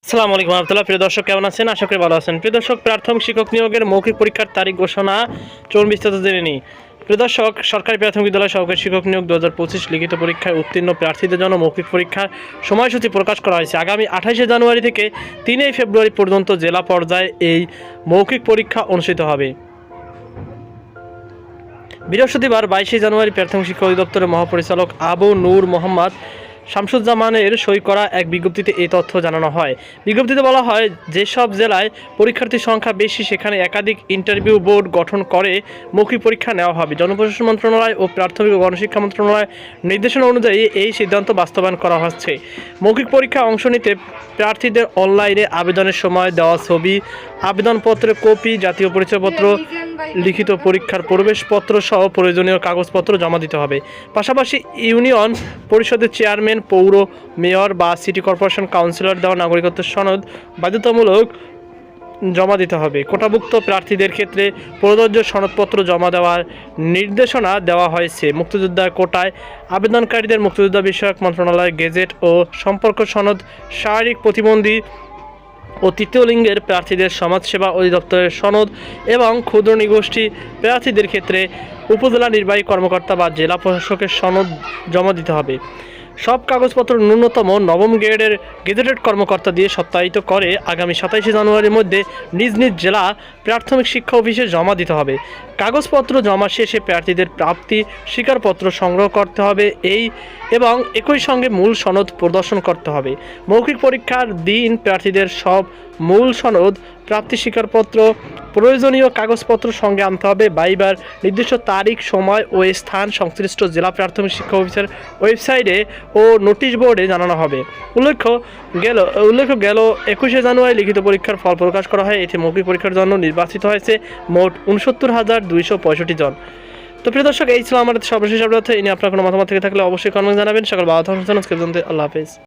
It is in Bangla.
আসসালামু আলাইকুম রহমতুল্লাহ। প্রিয় দর্শক, কেমন আছেন? আশা করি ভালো আছেন। প্রিয় দর্শক, প্রাথমিক শিক্ষক নিয়োগের মৌখিক পরীক্ষার তারিখ ঘোষণা, চলুন বিস্তারিত জেনে নিই। প্রিয় দর্শক, সরকারি প্রাথমিক বিদ্যালয় সহকারী শিক্ষক নিয়োগ 2025 লিখিত পরীক্ষায় উত্তীর্ণ প্রার্থীদের জন্য মৌখিক পরীক্ষার সময়সূচি প্রকাশ করা হয়েছে। আগামী 28শে জানুয়ারি থেকে 3 ফেব্রুয়ারি পর্যন্ত জেলা পর্যায়ে এই মৌখিক পরীক্ষা অনুষ্ঠিত হবে। বৃহস্পতিবার 22শে জানুয়ারি প্রাথমিক শিক্ষা অধিদপ্তরের মহাপরিচালক আবু নূর মোহাম্মদ শামসুজ্জামানের সই করা এক বিজ্ঞপ্তিতে এই তথ্য জানানো হয়। বিজ্ঞপ্তিতে বলা হয়, যেসব জেলায় পরীক্ষার্থীর সংখ্যা বেশি সেখানে একাধিক ইন্টারভিউ বোর্ড গঠন করে মৌখিক পরীক্ষা নেওয়া হবে। জনপ্রশাসন মন্ত্রণালয় ও প্রাথমিক ও গণশিক্ষা মন্ত্রণালয়ের নির্দেশনা অনুযায়ী এই সিদ্ধান্ত বাস্তবায়ন করা হচ্ছে। মৌখিক পরীক্ষায় অংশ নিতে প্রার্থীদের অনলাইনে আবেদনের সময় দেওয়া ছবি, আবেদনপত্রের কপি, জাতীয় পরিচয়পত্র, লিখিত পরীক্ষার প্রবেশপত্র সহ প্রয়োজনীয় কাগজপত্র জমা দিতে হবে। পাশাপাশি ইউনিয়ন পরিষদের চেয়ারম্যান, পৌর মেয়র বা সিটি কর্পোরেশন কাউন্সিলর দেওয়া নাগরিকত্ব সনদ বাধ্যতামূলক জমা দিতে হবে। কোটাভুক্ত প্রার্থীদের ক্ষেত্রে প্রযোজ্য সনদপত্র জমা দেওয়ার নির্দেশনা দেওয়া হয়েছে। মুক্তিযোদ্ধা কোটায় আবেদনকারীদের মুক্তিযোদ্ধা বিষয়ক মন্ত্রণালয়ের গেজেট ও সম্পর্ক সনদ, শারীরিক প্রতিবন্ধী ও তৃতীয় লিঙ্গের প্রার্থীদের সমাজসেবা অধিদপ্তরের সনদ এবং ক্ষুদ্র নৃগোষ্ঠী প্রার্থীদের ক্ষেত্রে উপজেলা নির্বাহী কর্মকর্তা বা জেলা প্রশাসকের সনদ জমা দিতে হবে। সব কাগজপত্র ন্যূনতম নবম গ্রেডের গেজেটেড কর্মকর্তা দিয়ে সত্যায়িত করে আগামী 27শে জানুয়ারির মধ্যে নিজ নিজ জেলা প্রাথমিক শিক্ষা অফিসে জমা দিতে হবে। কাগজপত্র জমা শেষে প্রার্থীদের প্রাপ্তি স্বীকারপত্র সংগ্রহ করতে হবে এবং একই সঙ্গে মূল সনদ প্রদর্শন করতে হবে। মৌখিক পরীক্ষার দিন প্রার্থীদের সব মূল সনদ, প্রাপ্তি স্বীকারপত্র, প্রয়োজনীয় কাগজপত্র সঙ্গে আনতে হবে। বাইবার নির্দিষ্ট তারিখ, সময় ও স্থান সংশ্লিষ্ট জেলা প্রাথমিক শিক্ষা অফিসের ওয়েবসাইটে ও নোটিশ বোর্ডে জানানো হবে। উল্লেখ্য গেল 21শে জানুয়ারি লিখিত পরীক্ষার ফল প্রকাশ করা হয়। এতে মৌখিক পরীক্ষার জন্য নির্বাচিত হয়েছে মোট 69,265 জন। তো প্রিয় দর্শক, এই ছিল আমাদের সর্বশেষ আপডেট। এই নিয়ে আপনার কোনো মতামত থেকে থাকলে অবশ্যই কমেন্টে জানাবেন। সকল ভালো থাকুন, আল্লাহ হাফেজ।